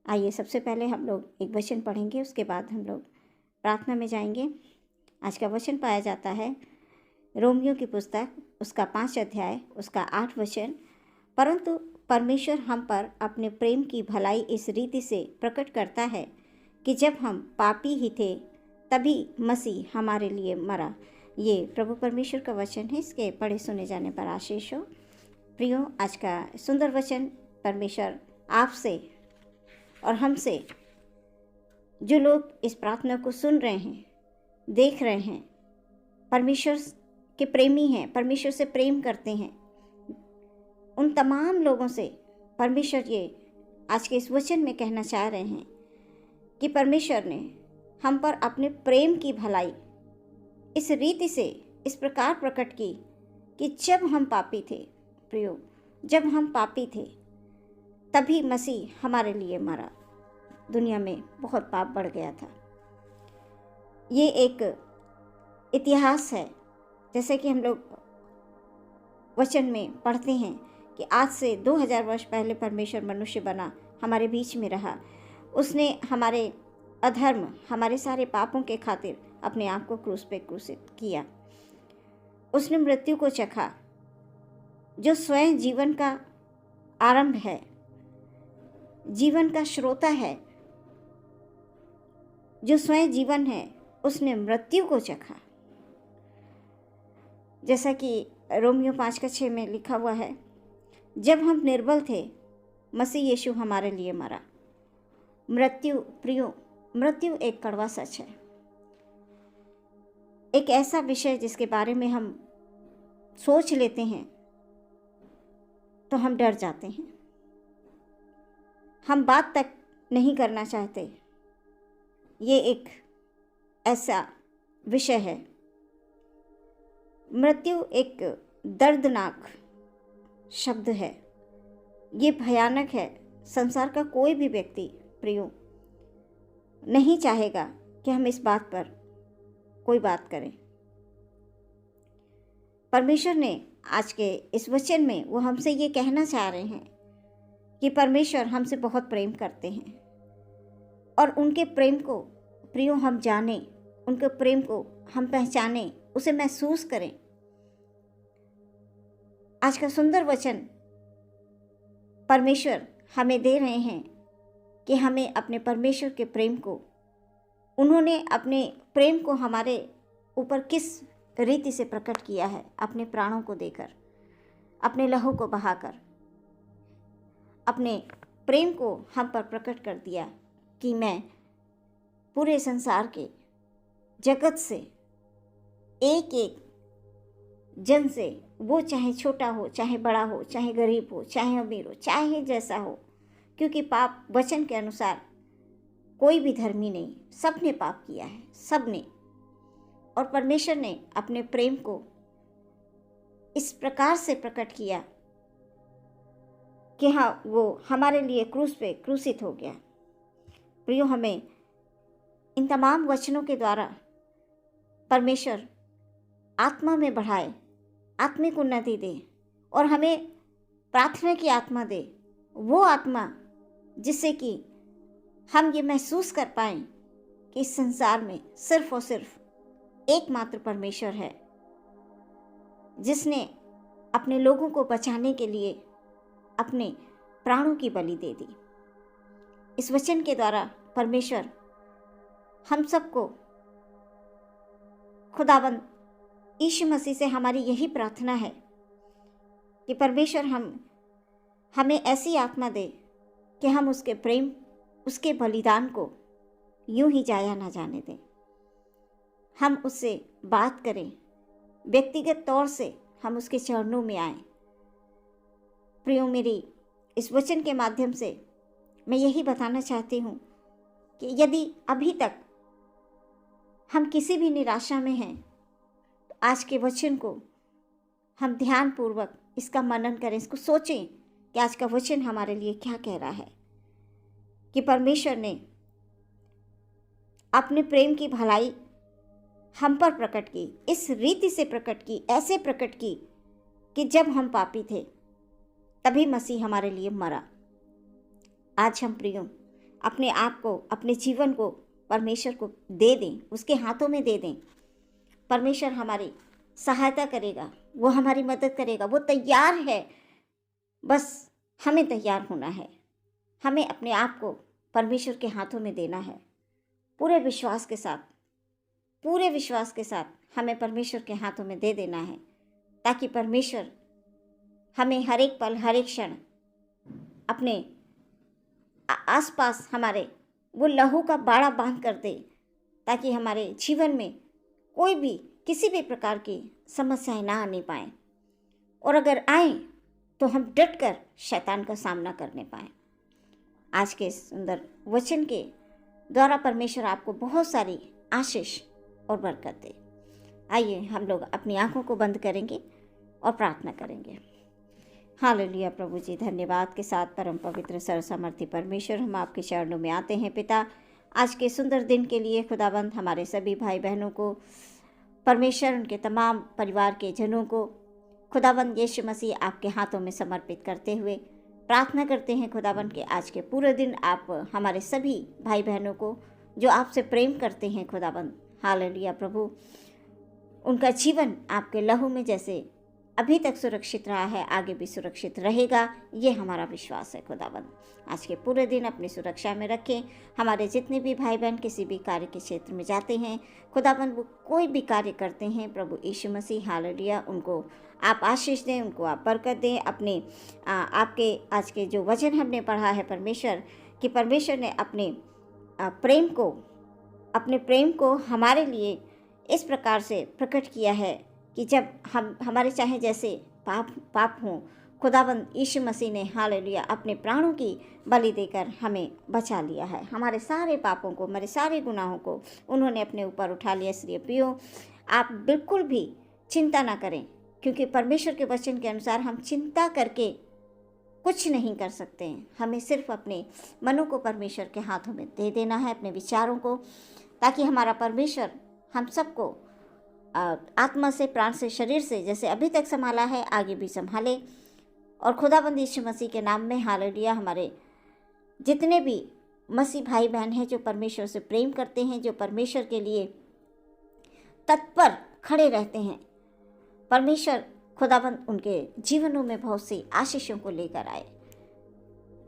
आइए सबसे पहले हम लोग एक वचन पढ़ेंगे, उसके बाद हम लोग प्रार्थना में जाएंगे। आज का वचन पाया जाता है रोमियो की पुस्तक, उसका 5 अध्याय, उसका 8 वचन। परंतु परमेश्वर हम पर अपने प्रेम की भलाई इस रीति से प्रकट करता है कि जब हम पापी ही थे तभी मसीह हमारे लिए मरा। ये प्रभु परमेश्वर का वचन है, इसके पढ़े सुने जाने पर आशीष हो। प्रियो, आज का सुंदर वचन परमेश्वर आपसे और हमसे, जो लोग इस प्रार्थना को सुन रहे हैं, देख रहे हैं, परमेश्वर के प्रेमी हैं, परमेश्वर से प्रेम करते हैं, उन तमाम लोगों से परमेश्वर ये आज के इस वचन में कहना चाह रहे हैं कि परमेश्वर ने हम पर अपने प्रेम की भलाई इस रीति से इस प्रकार प्रकट की कि जब हम पापी थे, प्रियो, जब हम पापी थे तभी मसीह हमारे लिए मरा। दुनिया में बहुत पाप बढ़ गया था। ये एक इतिहास है, जैसे कि हम लोग वचन में पढ़ते हैं कि आज से 2000 वर्ष पहले परमेश्वर मनुष्य बना, हमारे बीच में रहा। उसने हमारे अधर्म, हमारे सारे पापों के खातिर अपने आप को क्रूस पे क्रूसित किया। उसने मृत्यु को चखा, जो स्वयं जीवन का आरंभ है, जीवन का श्रोता है, जो स्वयं जीवन है, उसने मृत्यु को चखा। जैसा कि रोमियो 5:6 में लिखा हुआ है, जब हम निर्बल थे मसीह यीशु हमारे लिए मरा। मृत्यु, प्रियो, मृत्यु एक कड़वा सच है, एक ऐसा विषय जिसके बारे में हम सोच लेते हैं तो हम डर जाते हैं, हम बात तक नहीं करना चाहते। ये एक ऐसा विषय है। मृत्यु एक दर्दनाक शब्द है, ये भयानक है। संसार का कोई भी व्यक्ति, प्रियो, नहीं चाहेगा कि हम इस बात पर कोई बात करें। परमेश्वर ने आज के इस वचन में वो हमसे ये कहना चाह रहे हैं कि परमेश्वर हमसे बहुत प्रेम करते हैं और उनके प्रेम को, प्रियो, हम जाने, उनके प्रेम को हम पहचाने, उसे महसूस करें। आज का सुंदर वचन परमेश्वर हमें दे रहे हैं कि हमें अपने परमेश्वर के प्रेम को, उन्होंने अपने प्रेम को हमारे ऊपर किस रीति से प्रकट किया है, अपने प्राणों को देकर, अपने लहू को बहाकर अपने प्रेम को हम पर प्रकट कर दिया कि मैं पूरे संसार के जगत से एक एक जन से, वो चाहे छोटा हो, चाहे बड़ा हो, चाहे गरीब हो, चाहे अमीर हो, चाहे जैसा हो, क्योंकि पाप वचन के अनुसार कोई भी धर्मी नहीं, सब ने पाप किया है, सब ने। और परमेश्वर ने अपने प्रेम को इस प्रकार से प्रकट किया कि हाँ, वो हमारे लिए क्रूस पे क्रूसित हो गया। प्रियो, हमें इन तमाम वचनों के द्वारा परमेश्वर आत्मा में बढ़ाए, आत्मिक उन्नति दे और हमें प्रार्थना की आत्मा दे, वो आत्मा जिससे कि हम ये महसूस कर पाएं कि इस संसार में सिर्फ और सिर्फ एकमात्र परमेश्वर है, जिसने अपने लोगों को बचाने के लिए अपने प्राणों की बलि दे दी। इस वचन के द्वारा परमेश्वर हम सबको, खुदाबंद यीशु मसीह से हमारी यही प्रार्थना है कि परमेश्वर हमें ऐसी आत्मा दे कि हम उसके प्रेम, उसके बलिदान को यूं ही जाया ना जाने दें। हम उससे बात करें, व्यक्तिगत तौर से हम उसके चरणों में आएं। प्रियो, मेरी इस वचन के माध्यम से मैं यही बताना चाहती हूँ कि यदि अभी तक हम किसी भी निराशा में हैं, तो आज के वचन को हम ध्यानपूर्वक इसका मनन करें, इसको सोचें कि आज का वचन हमारे लिए क्या कह रहा है। कि परमेश्वर ने अपने प्रेम की भलाई हम पर प्रकट की, इस रीति से प्रकट की, ऐसे प्रकट की कि जब हम पापी थे तभी मसीह हमारे लिए मरा। आज हम प्रियो अपने आप को, अपने जीवन को परमेश्वर को दे दें, उसके हाथों में दे दें। परमेश्वर हमारी सहायता करेगा, वो हमारी मदद करेगा, वो तैयार है। बस हमें तैयार होना है, हमें अपने आप को परमेश्वर के हाथों में देना है। पूरे विश्वास के साथ, पूरे विश्वास के साथ हमें परमेश्वर के हाथों में दे देना है, ताकि परमेश्वर हमें हर एक पल, हर एक क्षण अपने आसपास हमारे वो लहू का बाड़ा बांध कर दे, ताकि हमारे जीवन में कोई भी, किसी भी प्रकार की समस्याएं ना आने पाएँ, और अगर आए तो हम डट कर शैतान का सामना करने पाएँ। आज के सुंदर वचन के द्वारा परमेश्वर आपको बहुत सारी आशीष और बरकत दे। आइए हम लोग अपनी आंखों को बंद करेंगे और प्रार्थना करेंगे। हालेलुया। प्रभु जी, धन्यवाद के साथ परम पवित्र सर्वसामर्थी परमेश्वर, हम आपके चरणों में आते हैं पिता, आज के सुंदर दिन के लिए। खुदाबंद, हमारे सभी भाई बहनों को परमेश्वर, उनके तमाम परिवार के जनों को खुदाबंद यीशु मसीह आपके हाथों में समर्पित करते हुए प्रार्थना करते हैं खुदाबंद के आज के पूरे दिन आप हमारे सभी भाई बहनों को जो आपसे प्रेम करते हैं खुदाबंद, हालेलुया प्रभु, उनका जीवन आपके लहू में जैसे अभी तक सुरक्षित रहा है, आगे भी सुरक्षित रहेगा, ये हमारा विश्वास है खुदाबंद। आज के पूरे दिन अपनी सुरक्षा में रखें। हमारे जितने भी भाई बहन किसी भी कार्य के क्षेत्र में जाते हैं खुदाबंद, वो कोई भी कार्य करते हैं, प्रभु यीशु मसीह हालेलुया, उनको आप आशीष दें, उनको आप बरकत दें। अपने आपके आज के जो वचन हमने पढ़ा है परमेश्वर, कि परमेश्वर ने अपने प्रेम को हमारे लिए इस प्रकार से प्रकट किया है कि जब हमारे चाहे जैसे पाप हों, खुदाबंद यीशु मसीह ने हालेलुया अपने प्राणों की बलि देकर हमें बचा लिया है। हमारे सारे पापों को, हमारे सारे गुनाहों को उन्होंने अपने ऊपर उठा लिया। इसलिए प्रियो, आप बिल्कुल भी चिंता ना करें, क्योंकि परमेश्वर के वचन के अनुसार हम चिंता करके कुछ नहीं कर सकते हैं। हमें सिर्फ अपने मनों को परमेश्वर के हाथों में दे देना है, अपने विचारों को, ताकि हमारा परमेश्वर हम सबको आत्मा से, प्राण से, शरीर से जैसे अभी तक संभाला है आगे भी संभाले। और खुदाबंद यीशु मसीह के नाम में हालेलुया, हमारे जितने भी मसीह भाई बहन हैं जो परमेश्वर से प्रेम करते हैं, जो परमेश्वर के लिए तत्पर खड़े रहते हैं, परमेश्वर खुदाबंद उनके जीवनों में बहुत सी आशीषों को लेकर आए।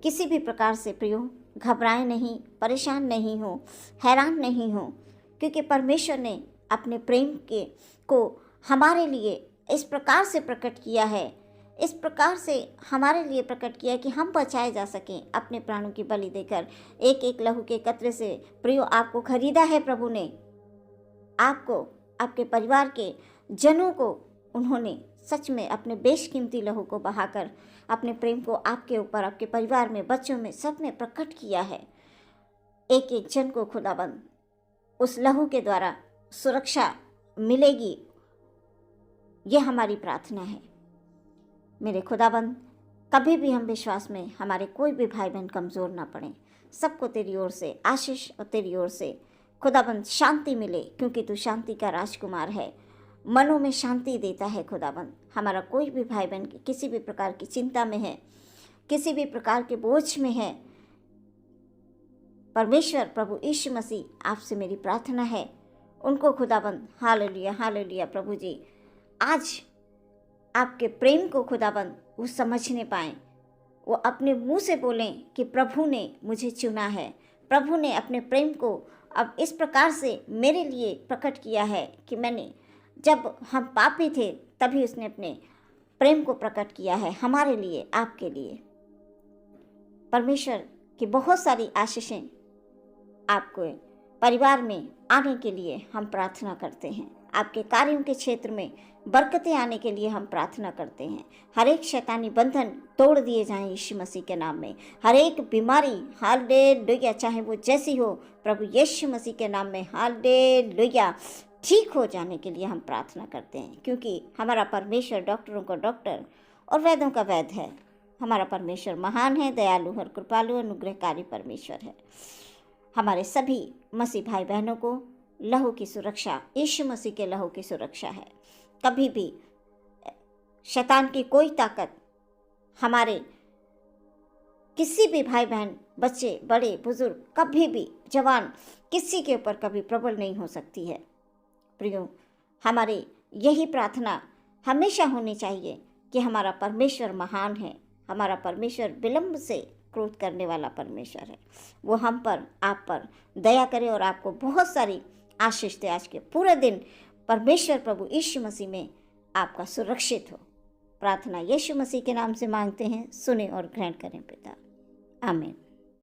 किसी भी प्रकार से प्रियो घबराएं नहीं, परेशान नहीं हो, हैरान नहीं हो, क्योंकि परमेश्वर ने अपने प्रेम को हमारे लिए इस प्रकार से प्रकट किया है, इस प्रकार से हमारे लिए प्रकट किया है कि हम बचाए जा सकें अपने प्राणों की बलि देकर। एक एक लहू के कतरे से प्रियो आपको खरीदा है प्रभु ने, आपको, आपके परिवार के जनों को उन्होंने सच में अपने बेशकीमती लहू को बहाकर अपने प्रेम को आपके ऊपर, आपके परिवार में, बच्चों में, सब में प्रकट किया है। एक एक जन को खुदाबंद उस लहू के द्वारा सुरक्षा मिलेगी, ये हमारी प्रार्थना है। मेरे खुदाबंद, कभी भी हम विश्वास में हमारे कोई भी भाई बहन कमज़ोर ना पड़े। सबको तेरी ओर से आशीष और तेरी ओर से खुदाबंद शांति मिले, क्योंकि तू शांति का राजकुमार है, मनों में शांति देता है खुदाबंद। हमारा कोई भी भाई बहन किसी भी प्रकार की चिंता में है, किसी भी प्रकार के बोझ में है, परमेश्वर प्रभु यीशु मसीह आपसे मेरी प्रार्थना है, उनको खुदाबंद हालेलुया हालेलुया प्रभु जी आज आपके प्रेम को खुदाबंद वो समझने पाएँ, वो अपने मुंह से बोलें कि प्रभु ने मुझे चुना है, प्रभु ने अपने प्रेम को अब इस प्रकार से मेरे लिए प्रकट किया है कि मैंने, जब हम पापी थे तभी उसने अपने प्रेम को प्रकट किया है हमारे लिए, आपके लिए। परमेश्वर की बहुत सारी आशीषें आपको परिवार में आने के लिए हम प्रार्थना करते हैं। आपके कार्यों के क्षेत्र में बरकतें आने के लिए हम प्रार्थना करते हैं। हर एक शैतानी बंधन तोड़ दिए जाएं यीशु मसीह के नाम में। हर एक बीमारी हालेलुया, चाहे वो जैसी हो, प्रभु यीशु मसीह के नाम में हालेलुया ठीक हो जाने के लिए हम प्रार्थना करते हैं, क्योंकि हमारा परमेश्वर डॉक्टरों का डॉक्टर और वैद्यों का वैद्य है। हमारा परमेश्वर महान है, दयालु और कृपालु अनुग्रहकारी परमेश्वर है। हमारे सभी मसीह भाई बहनों को लहू की सुरक्षा, यीशु मसीह के लहू की सुरक्षा है। कभी भी शैतान की कोई ताकत हमारे किसी भी भाई बहन, बच्चे, बड़े, बुजुर्ग, कभी भी जवान, किसी के ऊपर कभी प्रबल नहीं हो सकती है। प्रियो, हमारी यही प्रार्थना हमेशा होनी चाहिए कि हमारा परमेश्वर महान है, हमारा परमेश्वर विलंब से क्रोध करने वाला परमेश्वर है। वो हम पर, आप पर दया करे और आपको बहुत सारी आशीष दे। आज के पूरे दिन परमेश्वर प्रभु यीशु मसीह में आपका सुरक्षित हो। प्रार्थना यीशु मसीह के नाम से मांगते हैं, सुने और ग्रहण करें पिता। आमीन।